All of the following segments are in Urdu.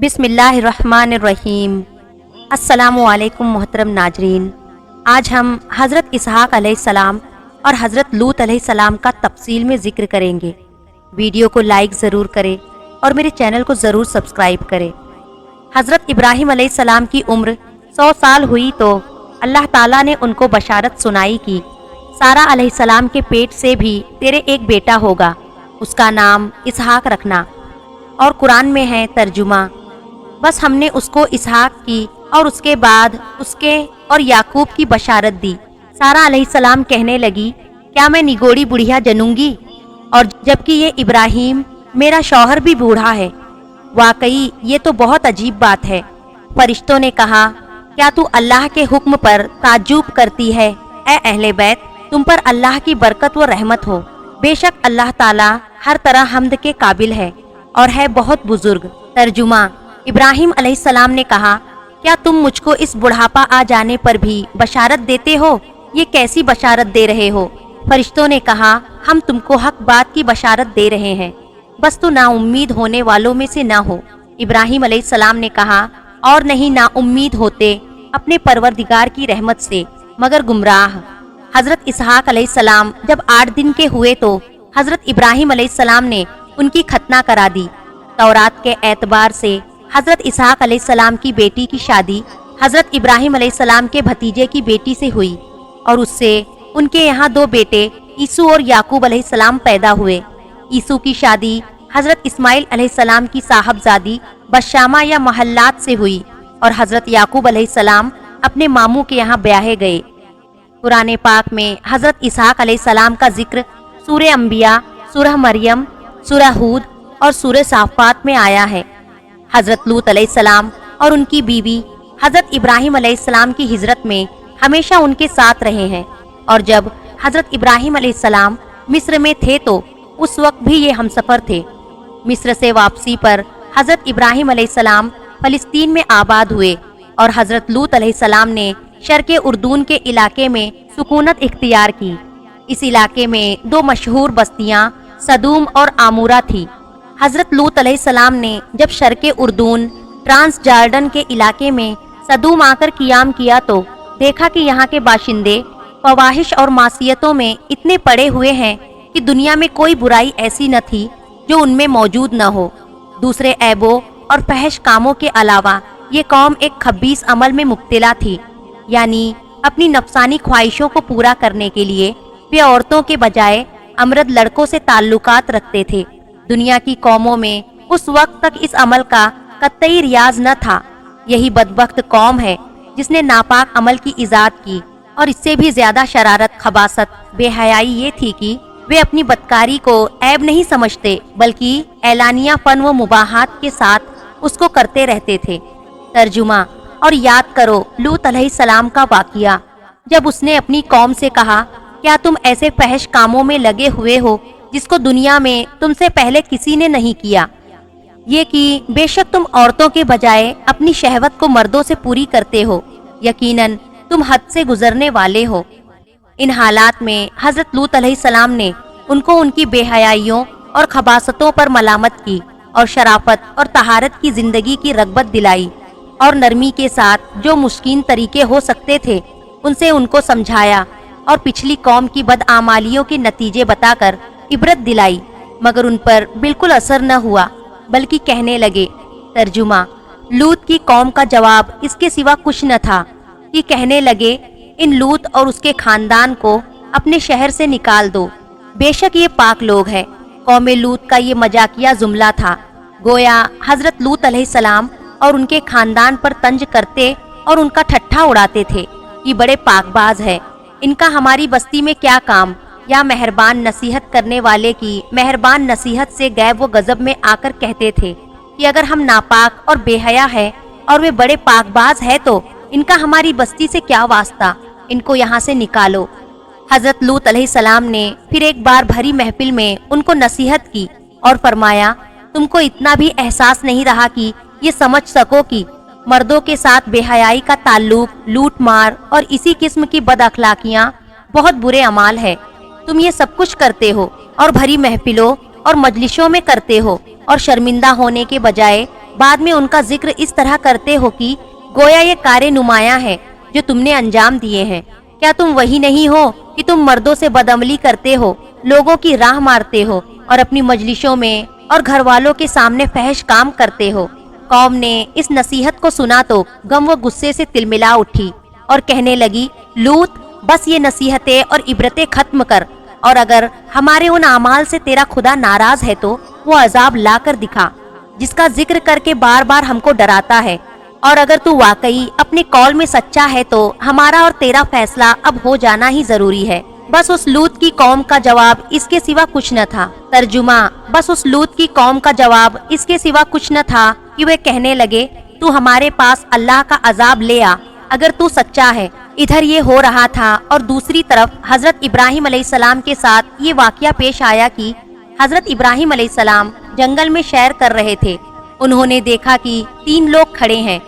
بسم اللہ الرحمن الرحیم۔ السلام علیکم محترم ناظرین، آج ہم حضرت اسحاق علیہ السلام اور حضرت لوط علیہ السلام کا تفصیل میں ذکر کریں گے۔ ویڈیو کو لائک ضرور کریں اور میرے چینل کو ضرور سبسکرائب کریں۔ حضرت ابراہیم علیہ السلام کی عمر 100 سال ہوئی تو اللہ تعالیٰ نے ان کو بشارت سنائی کہ سارہ علیہ السلام کے پیٹ سے بھی تیرے ایک بیٹا ہوگا، اس کا نام اسحاق رکھنا۔ اور قرآن میں ہے ترجمہ، بس ہم نے اس کو اسحاق کی اور اس کے بعد اس کے اور یعقوب کی بشارت دی۔ سارہ علیہ السلام کہنے لگی، کیا میں نگوڑی بڑھیا جنوں گی؟ اور جبکہ یہ ابراہیم میرا شوہر بھی بوڑھا ہے۔ واقعی یہ تو بہت عجیب بات ہے۔ فرشتوں نے کہا، کیا تو اللہ کے حکم پر تعجب کرتی ہے؟ اے اہل بیت، تم پر اللہ کی برکت و رحمت ہو۔ بے شک اللہ تعالیٰ ہر طرح حمد کے قابل ہے اور ہے بہت بزرگ۔ ترجمہ، ابراہیم علیہ السلام نے کہا، کیا تم مجھ کو اس بڑھاپا آ جانے پر بھی بشارت دیتے ہو؟ یہ کیسی بشارت دے رہے ہو؟ فرشتوں نے کہا، ہم تم کو حق بات کی بشارت دے رہے ہیں، بس تو نا امید ہونے والوں میں سے نہ ہو۔ ابراہیم علیہ السلام نے کہا، اور نہیں نا امید ہوتے اپنے پروردگار کی رحمت سے مگر گمراہ۔ حضرت اسحاق علیہ السلام جب 8 دن کے ہوئے تو حضرت ابراہیم علیہ السلام نے ان کی ختنہ کرا دی۔ تورات کے اعتبار سے حضرت اسحاق علیہ السلام کی بیٹی کی شادی حضرت ابراہیم علیہ السلام کے بھتیجے کی بیٹی سے ہوئی اور اس سے ان کے یہاں 2 بیٹے عیسو اور یعقوب علیہ السلام پیدا ہوئے۔ عیسو کی شادی حضرت اسماعیل علیہ السلام کی صاحبزادی بشامہ یا محلات سے ہوئی اور حضرت یعقوب علیہ السلام اپنے ماموں کے یہاں بیاہے گئے۔ قرآن پاک میں حضرت اسحاق علیہ السلام کا ذکر سورہ انبیاء، سورہ مریم، سورہ ہود اور سورہ صافات میں آیا ہے۔ حضرت لوط علیہ السلام اور ان کی بیوی حضرت ابراہیم علیہ السلام کی ہجرت میں ہمیشہ ان کے ساتھ رہے ہیں، اور جب حضرت ابراہیم علیہ السلام مصر میں تھے تو اس وقت بھی یہ ہمسفر تھے۔ مصر سے واپسی پر حضرت ابراہیم علیہ السلام فلسطین میں آباد ہوئے اور حضرت لوط علیہ السلام نے شرق اردون کے علاقے میں سکونت اختیار کی۔ اس علاقے میں 2 مشہور بستیاں سدوم اور آمورہ تھی۔ حضرت لوط علیہ السلام نے جب شرق اردون ٹرانس جارڈن کے علاقے میں سدوم آ کر قیام کیا تو دیکھا کہ یہاں کے باشندے فواحش اور معصیتوں میں اتنے پڑے ہوئے ہیں کہ دنیا میں کوئی برائی ایسی نہ تھی جو ان میں موجود نہ ہو۔ دوسرے عیبوں اور فحش کاموں کے علاوہ یہ قوم ایک خبیث عمل میں مبتلا تھی، یعنی اپنی نفسانی خواہشوں کو پورا کرنے کے لیے وہ عورتوں کے بجائے امرد لڑکوں سے تعلقات رکھتے تھے۔ دنیا کی قوموں میں اس وقت تک اس عمل کا قطعی ریاض نہ تھا۔ یہی بدبخت قوم ہے جس نے ناپاک عمل کی ایجاد کی، اور اس سے بھی زیادہ شرارت، خباثت، بے حیائی یہ تھی کہ وہ اپنی بدکاری کو عیب نہیں سمجھتے بلکہ اعلانیہ فن و مباحات کے ساتھ اس کو کرتے رہتے تھے۔ ترجمہ، اور یاد کرو لوط علیہ السلام کا واقعہ جب اس نے اپنی قوم سے کہا، کیا تم ایسے فحش کاموں میں لگے ہوئے ہو جس کو دنیا میں تم سے پہلے کسی نے نہیں کیا؟ یہ کہ بے شک تم عورتوں کے بجائے اپنی شہوت کو مردوں سے پوری کرتے ہو، یقیناً تم حد سے گزرنے والے ہو۔ ان حالات میں حضرت لوط علیہ السلام نے ان کو ان کی بے حیائیوں اور خباثتوں پر ملامت کی اور شرافت اور طہارت کی زندگی کی رغبت دلائی، اور نرمی کے ساتھ جو مشکین طریقے ہو سکتے تھے ان سے ان کو سمجھایا، اور پچھلی قوم کی بدعمالیوں کے نتیجے بتا کر عبرت دلائی، مگر ان پر بالکل اثر نہ ہوا بلکہ کہنے لگے۔ ترجمہ، لوط کی قوم کا جواب اس کے سوا کچھ نہ تھا کہ کہنے لگے، ان لوط اور اس کے خاندان کو اپنے شہر سے نکال دو، بے شک یہ پاک لوگ ہیں۔ قوم لوط کا یہ مذاقیہ جملہ تھا، گویا حضرت لوط علیہ السلام اور ان کے خاندان پر طنز کرتے اور ان کا ٹھٹھا اڑاتے تھے۔ یہ بڑے پاک باز ہے، ان کا ہماری بستی میں کیا کام؟ یا مہربان نصیحت کرنے والے کی مہربان نصیحت سے غیب و غضب میں آ کر کہتے تھے کہ اگر ہم ناپاک اور بے حیا ہے اور وہ بڑے پاک باز ہے تو ان کا ہماری بستی سے کیا واسطہ؟ ان کو یہاں سے نکالو۔ حضرت لوط علیہ السلام نے پھر ایک بار بھری محفل میں ان کو نصیحت کی اور فرمایا، تم کو اتنا بھی احساس نہیں رہا کہ یہ سمجھ سکو کہ مردوں کے ساتھ بے حیائی کا تعلق، لوٹ مار اور اسی قسم کی بد اخلاقیاں بہت برے اعمال ہے۔ تم یہ سب کچھ کرتے ہو اور بھری محفلوں اور مجلسوں میں کرتے ہو، اور شرمندہ ہونے کے بجائے بعد میں ان کا ذکر اس طرح کرتے ہو کہ گویا یہ کار نمایاں ہے جو تم نے انجام دیے ہیں۔ کیا تم وہی نہیں ہو کہ تم مردوں سے بدعملی کرتے ہو، لوگوں کی راہ مارتے ہو اور اپنی مجلسوں میں اور گھر والوں کے سامنے فحش کام کرتے ہو؟ قوم نے اس نصیحت کو سنا تو غم و غصے سے تلملا اٹھی اور کہنے لگی، لوط بس یہ نصیحتیں اور عبرتیں ختم کر، اور اگر ہمارے ان اعمال سے تیرا خدا ناراض ہے تو وہ عذاب لا کر دکھا جس کا ذکر کر کے بار بار ہم کو ڈراتا ہے، اور اگر تو واقعی اپنے قول میں سچا ہے تو ہمارا اور تیرا فیصلہ اب ہو جانا ہی ضروری ہے۔ بس اس لوط کی قوم کا جواب اس کے سوا کچھ نہ تھا۔ ترجمہ: بس اس لوط کی قوم کا جواب اس کے سوا کچھ نہ تھا کہ وہ کہنے لگے، تو ہمارے پاس اللہ کا عذاب لے آ اگر تو سچا ہے۔ ادھر یہ ہو رہا تھا اور دوسری طرف حضرت ابراہیم علیہ السلام کے ساتھ یہ واقعہ پیش آیا کہ حضرت ابراہیم علیہ السلام جنگل میں سیر کر رہے تھے۔ انہوں نے دیکھا کہ 3 لوگ کھڑے ہیں۔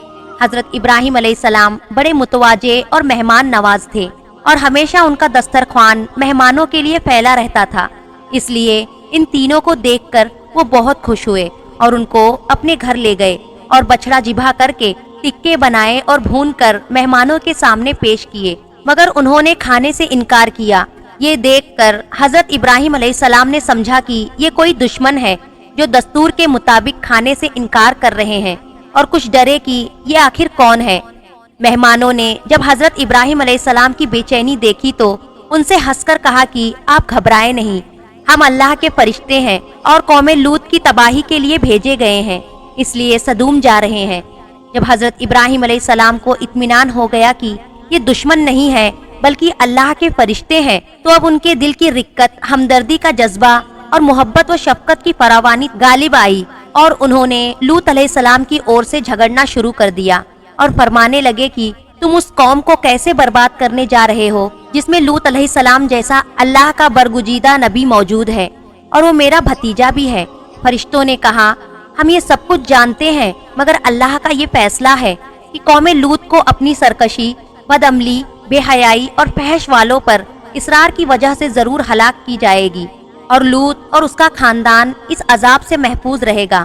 حضرت ابراہیم علیہ السلام بڑے متواضع اور مہمان نواز تھے اور ہمیشہ ان کا دسترخوان مہمانوں کے لیے پھیلا رہتا تھا، اس لیے ان تینوں کو دیکھ کر وہ بہت خوش ہوئے اور ان کو اپنے گھر لے گئے اور بچڑا ذبح کر کے ٹکے بنائے اور بھون کر مہمانوں کے سامنے پیش کیے، مگر انہوں نے کھانے سے انکار کیا۔ یہ دیکھ کر حضرت ابراہیم علیہ السلام نے سمجھا کہ یہ کوئی دشمن ہے جو دستور کے مطابق کھانے سے انکار کر رہے ہیں، اور کچھ ڈرے کہ یہ آخر کون ہے۔ مہمانوں نے جب حضرت ابراہیم علیہ السلام کی بے چینی دیکھی تو ان سے ہنس کر کہا کہ آپ گھبرائے نہیں، ہم اللہ کے فرشتے ہیں اور قوم لوط کی تباہی کے لیے بھیجے گئے ہیں، اس لیے سدوم جا رہے ہیں۔ جب حضرت ابراہیم علیہ السلام کو اطمینان ہو گیا کہ یہ دشمن نہیں ہے بلکہ اللہ کے فرشتے ہیں، تو اب ان کے دل کی رقت، ہمدردی کا جذبہ اور محبت و شفقت کی فراوانی غالب آئی، اور انہوں نے لوط علیہ السلام کی اور سے جھگڑنا شروع کر دیا اور فرمانے لگے کہ تم اس قوم کو کیسے برباد کرنے جا رہے ہو جس میں لوط علیہ السلام جیسا اللہ کا برگزیدہ نبی موجود ہے، اور وہ میرا بھتیجا بھی ہے۔ فرشتوں نے کہا، ہم یہ سب کچھ جانتے ہیں، مگر اللہ کا یہ فیصلہ ہے کہ قوم لوط کو اپنی سرکشی، بدعملی، بے حیائی اور فحش والوں پر اصرار کی وجہ سے ضرور ہلاک کی جائے گی، اور لوط اور اس کا خاندان اس عذاب سے محفوظ رہے گا۔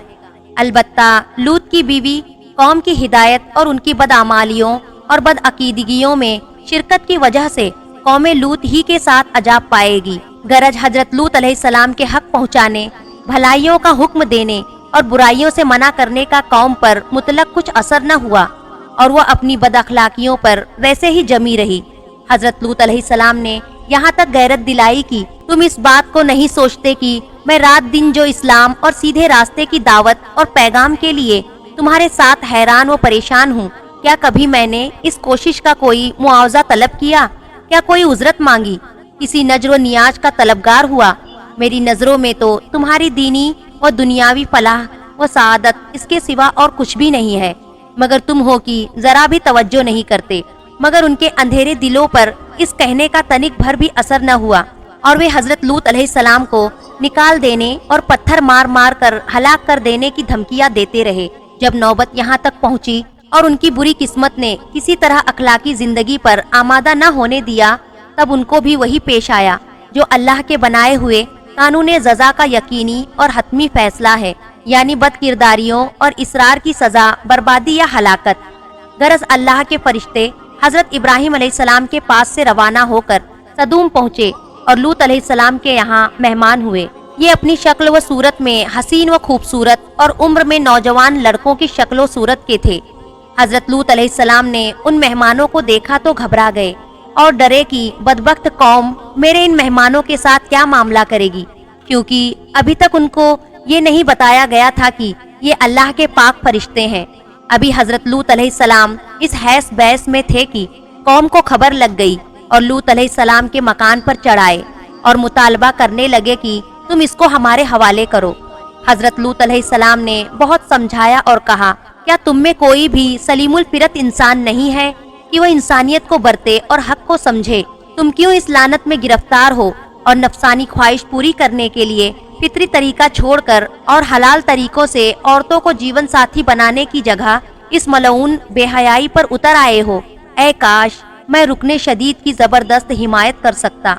البتہ لوط کی بیوی قوم کی ہدایت اور ان کی بدعمالیوں اور بدعقیدگیوں میں شرکت کی وجہ سے قوم لوط ہی کے ساتھ عذاب پائے گی۔ غرض حضرت لوط علیہ السلام کے حق پہنچانے، بھلائیوں کا حکم دینے اور برائیوں سے منع کرنے کا قوم پر مطلق کچھ اثر نہ ہوا، اور وہ اپنی بد اخلاقیوں پر ویسے ہی جمی رہی۔ حضرت لوط علیہ السلام نے یہاں تک غیرت دلائی کہ تم اس بات کو نہیں سوچتے کہ میں رات دن جو اسلام اور سیدھے راستے کی دعوت اور پیغام کے لیے تمہارے ساتھ حیران و پریشان ہوں؟ کیا کبھی میں نے اس کوشش کا کوئی معاوضہ طلب کیا؟ کیا کوئی اجرت مانگی؟ کسی نجر و نیاز کا طلبگار ہوا؟ میری نظروں میں تو تمہاری دینی و دنیاوی فلاح و سعادت اس کے سوا اور کچھ بھی نہیں ہے، مگر تم ہو کہ ذرا بھی توجہ نہیں کرتے۔ مگر ان کے اندھیرے دلوں پر اس کہنے کا تنک بھر بھی اثر نہ ہوا، اور وہ حضرت لوط علیہ السلام کو نکال دینے اور پتھر مار مار کر ہلاک کر دینے کی دھمکیاں دیتے رہے۔ جب نوبت یہاں تک پہنچی اور ان کی بری قسمت نے کسی طرح اخلاقی زندگی پر آمادہ نہ ہونے دیا، تب ان کو بھی وہی پیش آیا جو اللہ کے بنائے ہوئے قانون جزا کا یقینی اور حتمی فیصلہ ہے، یعنی بد کرداریوں اور اسرار کی سزا بربادی یا ہلاکت۔ غرض اللہ کے فرشتے حضرت ابراہیم علیہ السلام کے پاس سے روانہ ہو کر سدوم پہنچے اور لوط علیہ السلام کے یہاں مہمان ہوئے۔ یہ اپنی شکل و صورت میں حسین و خوبصورت اور عمر میں نوجوان لڑکوں کی شکل و صورت کے تھے۔ حضرت لوط علیہ السلام نے ان مہمانوں کو دیکھا تو گھبرا گئے اور ڈرے کہ بدبخت قوم میرے ان مہمانوں کے ساتھ کیا معاملہ کرے گی، کیونکہ ابھی تک ان کو یہ نہیں بتایا گیا تھا کہ یہ اللہ کے پاک فرشتے ہیں۔ ابھی حضرت لوط علیہ السلام اس حیث بیس میں تھے کہ قوم کو خبر لگ گئی اور لوط علیہ السلام کے مکان پر چڑھائے اور مطالبہ کرنے لگے کہ تم اس کو ہمارے حوالے کرو۔ حضرت لوط علیہ السلام نے بہت سمجھایا اور کہا، کیا تم میں کوئی بھی سلیم الفطرت انسان نہیں ہے کہ وہ انسانیت کو برتے اور حق کو سمجھے؟ تم کیوں اس لعنت میں گرفتار ہو اور نفسانی خواہش پوری کرنے کے لیے فطری طریقہ چھوڑ کر اور حلال طریقوں سے عورتوں کو جیون ساتھی بنانے کی جگہ اس ملعون بے حیائی پر اتر آئے ہو؟ اے کاش میں رکن شدید کی زبردست حمایت کر سکتا۔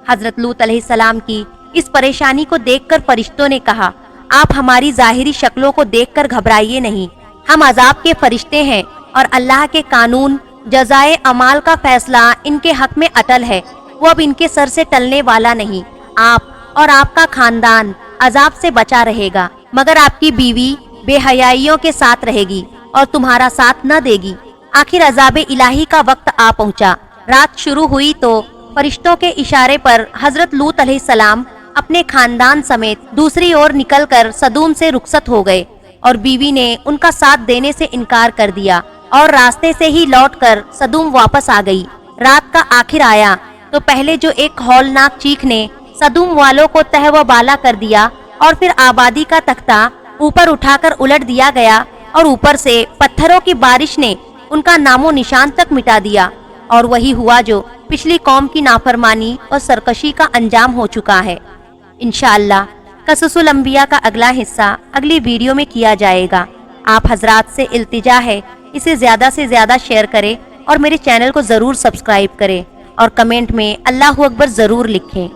حضرت لوط علیہ السلام کی اس پریشانی کو دیکھ کر فرشتوں نے کہا، آپ ہماری ظاہری شکلوں کو دیکھ کر گھبرائیے نہیں، ہم عذاب کے فرشتے ہیں اور اللہ کے قانون جزائے اعمال کا فیصلہ ان کے حق میں اٹل ہے، وہ اب ان کے سر سے ٹلنے والا نہیں۔ آپ اور آپ کا خاندان عذاب سے بچا رہے گا، مگر آپ کی بیوی بے حیائیوں کے ساتھ رہے گی اور تمہارا ساتھ نہ دے گی۔ آخر عذاب الہی کا وقت آ پہنچا۔ رات شروع ہوئی تو فرشتوں کے اشارے پر حضرت لوط علیہ السلام اپنے خاندان سمیت دوسری اور نکل کر سدوم سے رخصت ہو گئے، اور بیوی نے ان کا ساتھ دینے سے انکار کر دیا اور راستے سے ہی لوٹ کر سدوم واپس آ گئی۔ رات کا آخر آیا تو پہلے جو ایک ہولناک چیخ نے سدوم والوں کو تہ و بالا کر دیا، اور پھر آبادی کا تختہ اوپر اٹھا کر الٹ دیا گیا، اور اوپر سے پتھروں کی بارش نے ان کا نام و نشان تک مٹا دیا، اور وہی ہوا جو پچھلی قوم کی نافرمانی اور سرکشی کا انجام ہو چکا ہے۔ انشاءاللہ قصص الانبیاء کا اگلا حصہ اگلی ویڈیو میں کیا جائے گا۔ آپ حضرات سے التجا ہے اسے زیادہ سے زیادہ شیئر کریں اور میرے چینل کو ضرور سبسکرائب کریں اور کمنٹ میں اللہ اکبر ضرور لکھیں۔